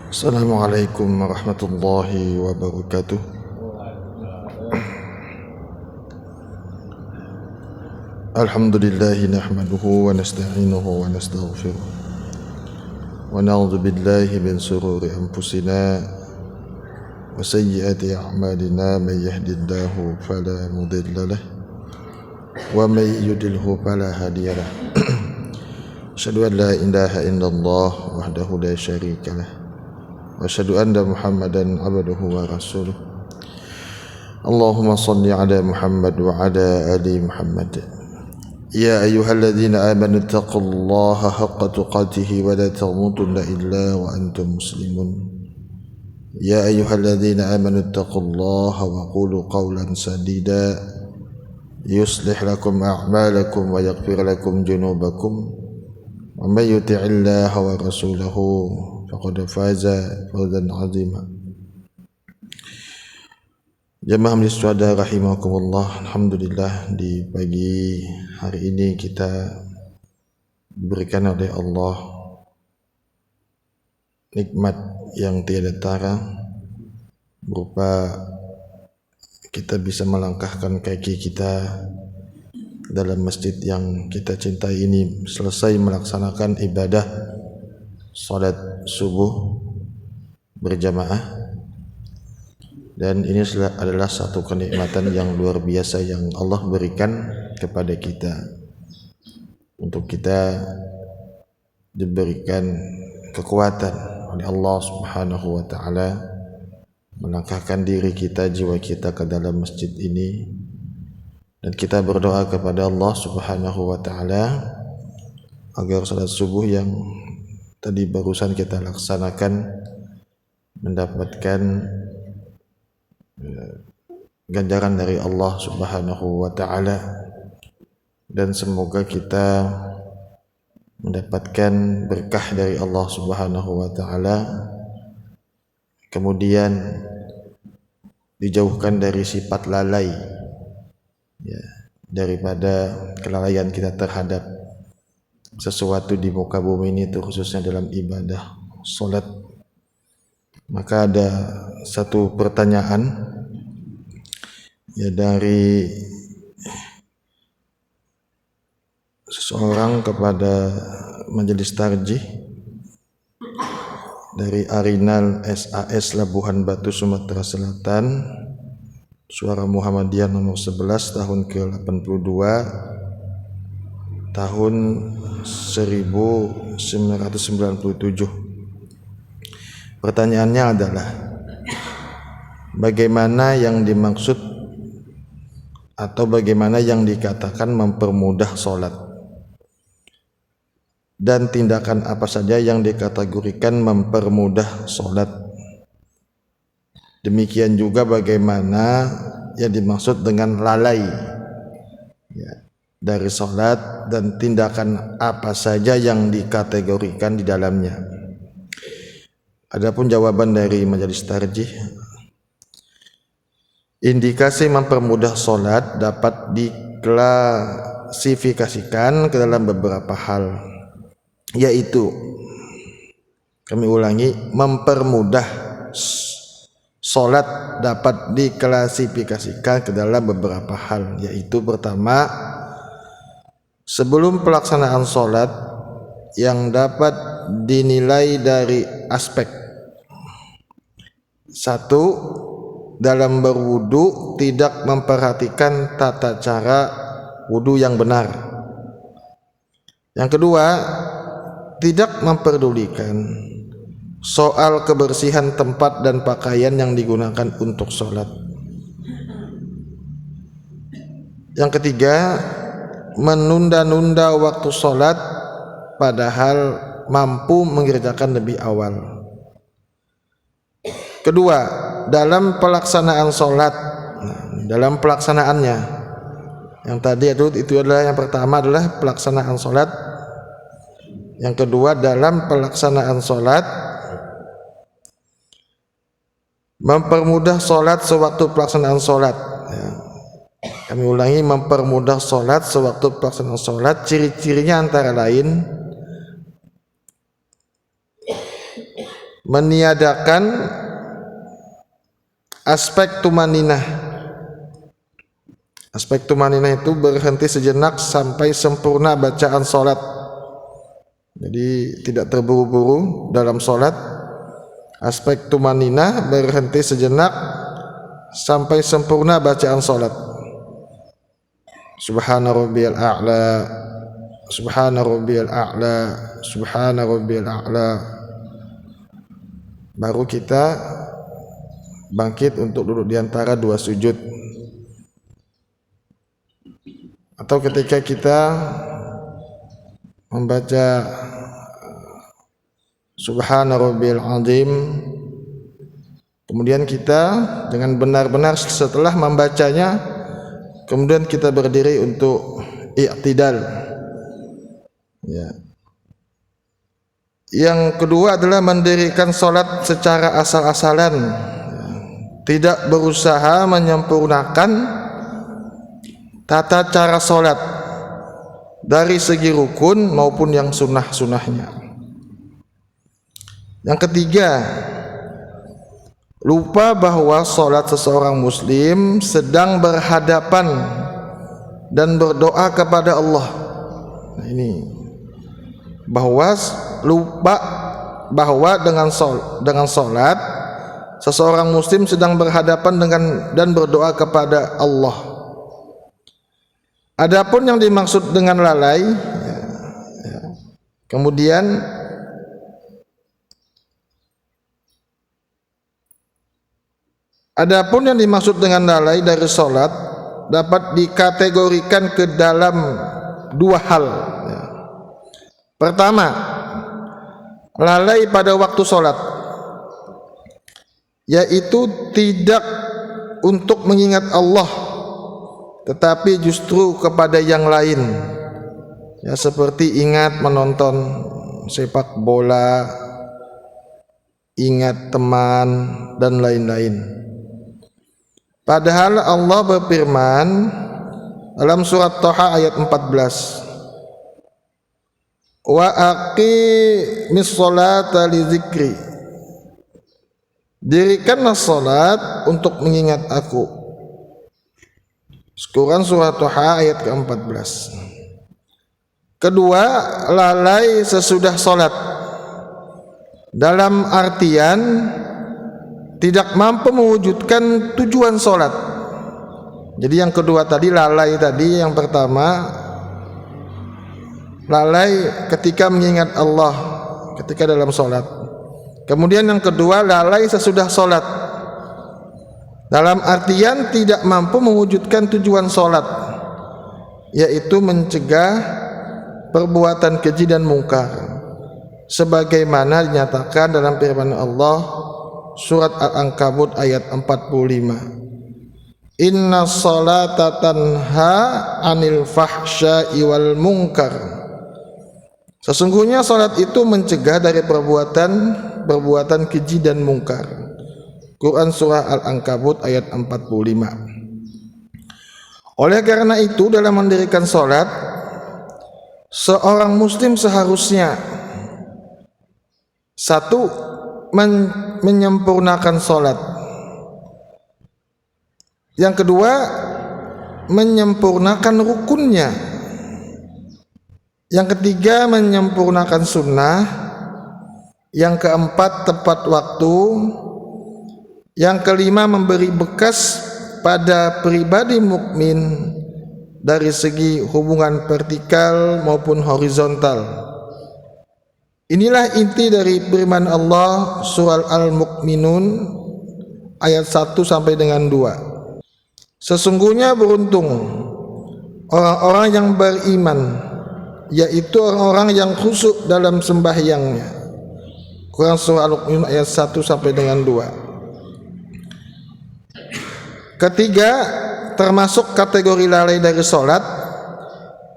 Assalamualaikum warahmatullahi wabarakatuh. Alhamdulillahi nahmaduhu wa nasta'inuhu wa nastaghfiruh wa na'udzu billahi min shururi anfusina wa sayyiati a'malina. May yahdihillahu fala mudilla lahu wa may yudlilhu fala hadiya lahu. Asyhadu an la ilaha illallah wahdahu la syarika lahu wa asyhadu anna Muhammadan abduhu wa rasuluh. Allahumma salli ala Muhammad wa ala ali Muhammad. Ya ayyuhalladzina amanu taqullaha haqqa tuqatih wa la tamutunna illa wa antum muslimun. Ya ayyuhalladzina amanu taqullaha wa qulu qawlan sadida yuslih lakum a'malakum wa yaghfir lakum junubakum wa may yuti'illaha wa rasulahu faqad faza fawzan 'azima. Jamaah majlis syuhada rahimakumullah. Alhamdulillah, di pagi hari ini kita diberikan oleh Allah nikmat yang tiada tara berupa kita bisa melangkahkan kaki kita dalam masjid yang kita cintai ini, selesai melaksanakan ibadah salat subuh berjamaah. Dan ini adalah satu kenikmatan yang luar biasa yang Allah berikan kepada kita, untuk kita diberikan kekuatan oleh Allah Subhanahu wa taala melangkahkan diri kita, jiwa kita ke dalam masjid ini. Dan kita berdoa kepada Allah Subhanahu wa taala agar salat subuh yang tadi barusan kita laksanakan mendapatkan ganjaran dari Allah Subhanahu wa taala, dan semoga kita mendapatkan berkah dari Allah Subhanahu wa taala, kemudian dijauhkan dari sifat lalai, ya, daripada kelalaian kita terhadap sesuatu di muka bumi ini, khususnya dalam ibadah salat. Maka ada satu pertanyaan, ya, dari seseorang kepada Majelis Tarjih dari Arinal SAS Labuhan Batu, Sumatera Selatan, Suara Muhammadiyah nomor 11 tahun ke-82 tahun 1997. Pertanyaannya adalah, bagaimana yang dimaksud atau bagaimana yang dikatakan mempermudah sholat, dan tindakan apa saja yang dikategorikan mempermudah sholat. Demikian juga bagaimana yang dimaksud dengan lalai, ya, dari sholat, dan tindakan apa saja yang dikategorikan di dalamnya. Adapun jawaban dari Majelis Tarjih, indikasi mempermudah sholat dapat diklasifikasikan ke dalam beberapa hal, yaitu, kami ulangi, mempermudah sholat dapat diklasifikasikan ke dalam beberapa hal, yaitu pertama, sebelum pelaksanaan sholat yang dapat dinilai dari aspek: satu, dalam berwudu tidak memperhatikan tata cara wudu yang benar. Yang kedua, tidak memperdulikan soal kebersihan tempat dan pakaian yang digunakan untuk sholat. Yang ketiga, menunda-nunda waktu sholat padahal mampu mengerjakan lebih awal. Kedua, dalam pelaksanaan sholat, dalam pelaksanaannya, yang tadi itu adalah yang pertama adalah pelaksanaan sholat. Yang kedua, dalam pelaksanaan sholat, mempermudah sholat sewaktu pelaksanaan sholat, ya. Kami ulangi, mempermudah sholat sewaktu pelaksanaan sholat. Ciri-cirinya antara lain meniadakan aspek tumaninah. Aspek tumaninah itu berhenti sejenak sampai sempurna bacaan salat. Jadi tidak terburu-buru dalam salat. Aspek tumaninah berhenti sejenak sampai sempurna bacaan salat. Subhana rabbiyal a'la, subhana rabbiyal a'la, subhana rabbiyal a'la. Baru kita bangkit untuk duduk di antara dua sujud. Atau ketika kita membaca subhana rabbiyal azim, kemudian kita dengan benar-benar setelah membacanya, kemudian kita berdiri untuk i'tidal. Ya. Yang kedua adalah mendirikan salat secara asal-asalan, tidak berusaha menyempurnakan tata cara salat dari segi rukun maupun yang sunnah-sunnahnya. Yang ketiga, lupa bahwa salat seseorang muslim sedang berhadapan dan berdoa kepada Allah. Nah, ini bahwa lupa bahwa dengan salat seseorang muslim sedang berhadapan dengan dan berdoa kepada Allah. Adapun yang dimaksud dengan lalai, kemudian adapun yang dimaksud dengan lalai dari salat dapat dikategorikan ke dalam dua hal. Pertama, lalai pada waktu salat, yaitu tidak untuk mengingat Allah tetapi justru kepada yang lain, ya, seperti ingat menonton sepak bola, ingat teman dan lain-lain. Padahal Allah berfirman dalam surat Thaha ayat 14, wa aqimis sholata li dzikri, dirikanlah salat untuk mengingat aku. Quran surat Thaha ayat ke-14. Kedua, lalai sesudah salat dalam artian tidak mampu mewujudkan tujuan salat. Jadi yang kedua tadi lalai tadi, yang pertama lalai ketika mengingat Allah ketika dalam salat. Kemudian yang kedua lalai sesudah salat dalam artian tidak mampu mewujudkan tujuan salat, yaitu mencegah perbuatan keji dan mungkar, sebagaimana dinyatakan dalam firman Allah surat Al-Ankabut ayat 45, inna sholata tanha anil fahsya'i wal munkar, sesungguhnya salat itu mencegah dari perbuatan keji dan mungkar. Quran surah Al-Ankabut ayat 45. Oleh karena itu dalam mendirikan salat, seorang muslim seharusnya satu, menyempurnakan salat. Yang kedua, menyempurnakan rukunnya. Yang ketiga, menyempurnakan sunnah. Yang keempat, tepat waktu. Yang kelima, memberi bekas pada pribadi mukmin dari segi hubungan vertikal maupun horizontal. Inilah inti dari firman Allah surah Al-Mu'minun ayat 1 sampai dengan 2. Sesungguhnya beruntung orang-orang yang beriman, yaitu orang-orang yang khusyuk dalam sembahyangnya. Quran surah Al-Mu'minun ayat 1 sampai dengan 2. Ketiga, termasuk kategori lalai dari salat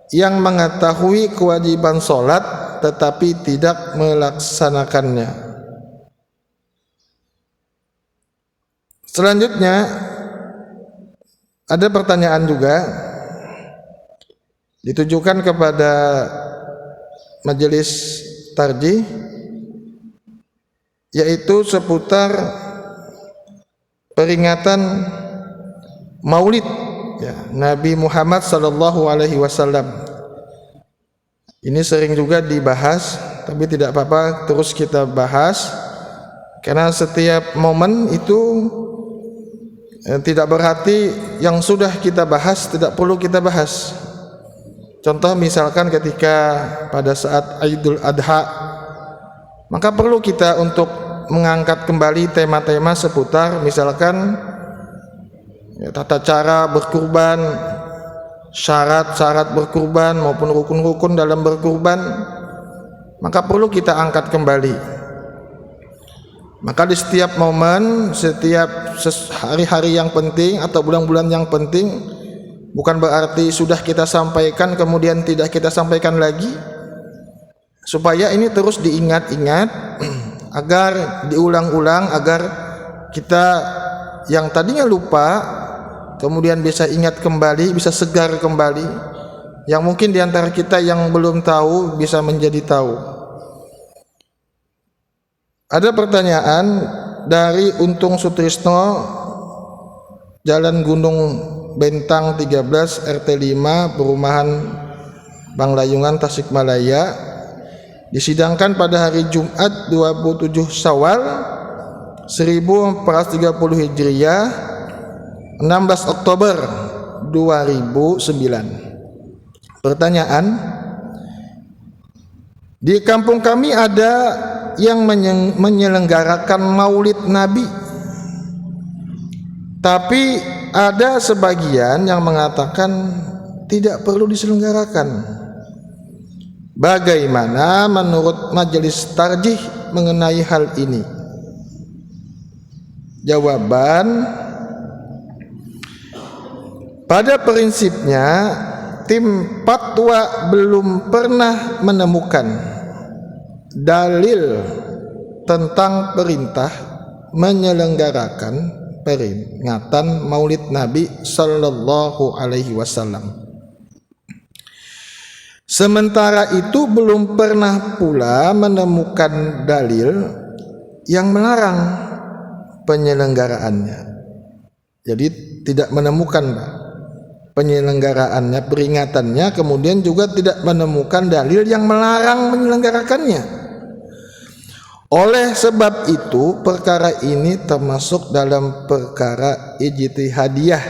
yang mengetahui kewajiban salat tetapi tidak melaksanakannya. Selanjutnya ada pertanyaan juga ditujukan kepada majelis tarjih. yaitu seputar peringatan Maulid ya, Nabi Muhammad sallallahu alaihi wasallam. Ini sering juga dibahas, tapi tidak apa-apa terus kita bahas karena setiap momen itu tidak berarti yang sudah kita bahas tidak perlu kita bahas. Contoh misalkan ketika pada saat Idul Adha, maka perlu kita untuk mengangkat kembali tema-tema seputar misalkan tata cara berkurban, syarat-syarat berkurban maupun rukun-rukun dalam berkurban, maka perlu kita angkat kembali. Maka di setiap momen, setiap hari-hari yang penting atau bulan-bulan yang penting, bukan berarti sudah kita sampaikan kemudian tidak kita sampaikan lagi, supaya ini terus diingat-ingat agar diulang-ulang, agar kita yang tadinya lupa kemudian bisa ingat kembali, bisa segar kembali. Yang mungkin di antara kita yang belum tahu bisa menjadi tahu. Ada pertanyaan dari Untung Sutrisno, Jalan Gunung Bentang 13 RT 5 Perumahan Banglayungan Tasikmalaya, disidangkan pada hari Jumat 27 Syawal 1430 Hijriah 16 Oktober 2009. Pertanyaan, di kampung kami ada yang menyelenggarakan Maulid Nabi, tapi ada sebagian yang mengatakan tidak perlu diselenggarakan. Bagaimana menurut majelis tarjih mengenai hal ini? Jawaban, pada prinsipnya tim fatwa belum pernah menemukan dalil tentang perintah menyelenggarakan peringatan Maulid Nabi sallallahu alaihi wasallam. Sementara itu belum pernah pula menemukan dalil yang melarang penyelenggaraannya. Jadi tidak menemukan penyelenggaraannya, peringatannya, kemudian juga tidak menemukan dalil yang melarang menyelenggarakannya. Oleh sebab itu perkara ini termasuk dalam perkara ijtihadiyah,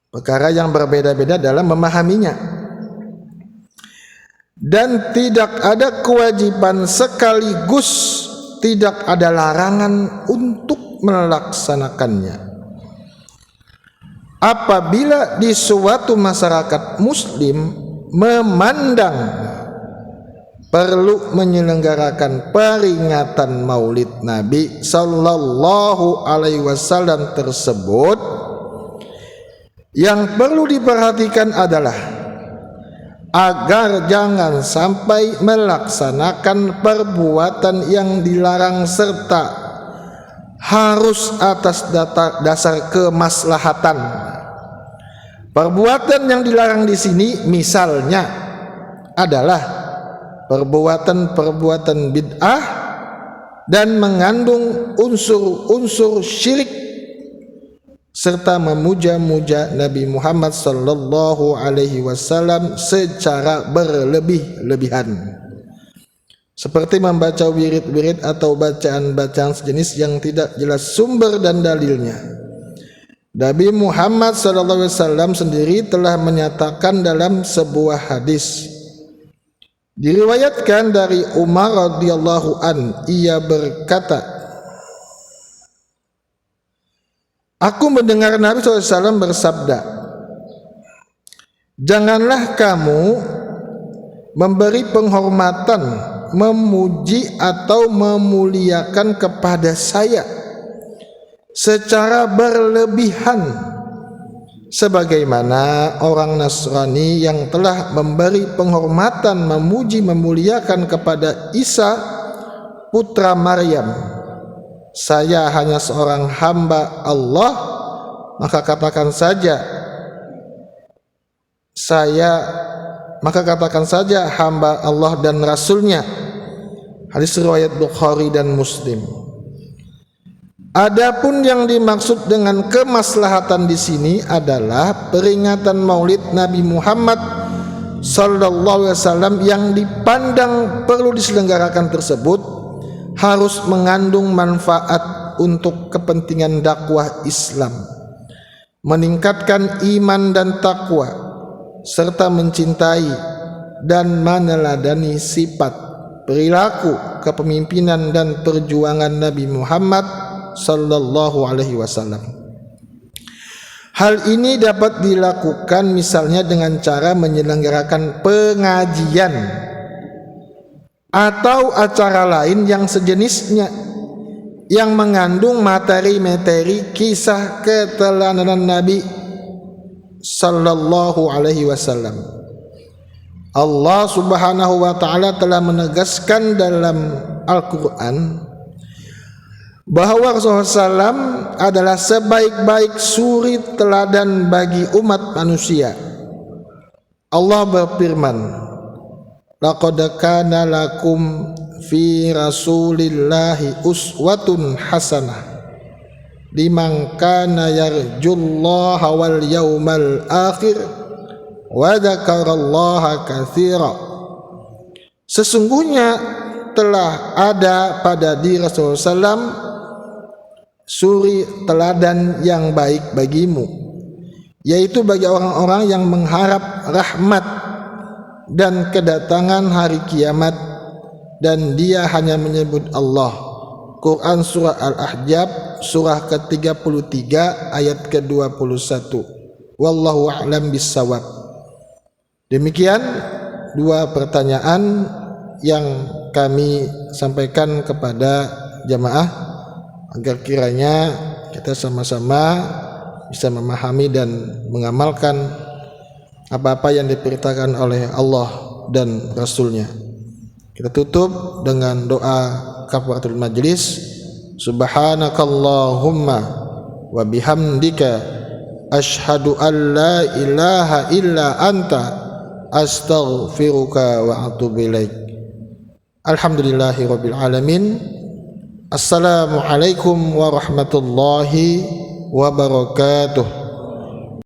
perkara yang berbeda-beda dalam memahaminya, dan tidak ada kewajiban sekaligus tidak ada larangan untuk melaksanakannya. Apabila di suatu masyarakat muslim memandang perlu menyelenggarakan peringatan Maulid Nabi sallallahu alaihi wasallam tersebut, yang perlu diperhatikan adalah agar jangan sampai melaksanakan perbuatan yang dilarang serta harus atas dasar kemaslahatan. Perbuatan yang dilarang di sini misalnya adalah perbuatan-perbuatan bid'ah dan mengandung unsur-unsur syirik serta memuja-muja Nabi Muhammad sallallahu alaihi wasallam secara berlebih-lebihan, seperti membaca wirid-wirid atau bacaan-bacaan sejenis yang tidak jelas sumber dan dalilnya. Nabi Muhammad sallallahu alaihi wasallam sendiri telah menyatakan dalam sebuah hadis, diriwayatkan dari Umar radhiyallahu an, ia berkata, aku mendengar Nabi SAW bersabda, janganlah kamu memberi penghormatan, memuji atau memuliakan kepada saya secara berlebihan, sebagaimana orang Nasrani yang telah memberi penghormatan, memuji, memuliakan kepada Isa putra Maryam. Saya hanya seorang hamba Allah, maka katakan saja hamba Allah dan Rasulnya. Hadis riwayat Bukhari dan Muslim. Adapun yang dimaksud dengan kemaslahatan di sini adalah peringatan Maulid Nabi Muhammad sallallahu alaihi wasallam yang dipandang perlu diselenggarakan tersebut harus mengandung manfaat untuk kepentingan dakwah Islam, meningkatkan iman dan takwa, serta mencintai dan meneladani sifat, perilaku, kepemimpinan dan perjuangan Nabi Muhammad sallallahu alaihi wasallam. Hal ini dapat dilakukan misalnya dengan cara menyelenggarakan pengajian atau acara lain yang sejenisnya yang mengandung materi-materi kisah keteladanan Nabi sallallahu alaihi wasallam. Allah Subhanahu wa taala telah menegaskan dalam Al-Qur'an bahwa Rasulullah SAW adalah sebaik-baik suri teladan bagi umat manusia. Allah berfirman, laqad kana lakum fi rasulillahi uswatun hasanah liman kana yarjullaha wal yawmal akhir wa dzakarallaha katsira. Sesungguhnya telah ada pada diri Rasulullah SAW suri teladan yang baik bagimu, yaitu bagi orang-orang yang mengharap rahmat dan kedatangan hari kiamat, dan dia hanya menyebut Allah. Quran surah Al-Ahzab surah ke-33 ayat ke-21. Wallahu a'lam bissawab. Demikian dua pertanyaan yang kami sampaikan kepada jamaah agar kiranya kita sama-sama bisa memahami dan mengamalkan apa-apa yang diperintahkan oleh Allah dan Rasulnya. Kita tutup dengan doa kafaratul majlis. Subhanakallahumma wa bihamdika asyhadu an la ilaha illa anta astaghfiruka wa atubu ilaik. Alhamdulillahirabbil alamin. Assalamualaikum warahmatullahi wabarakatuh.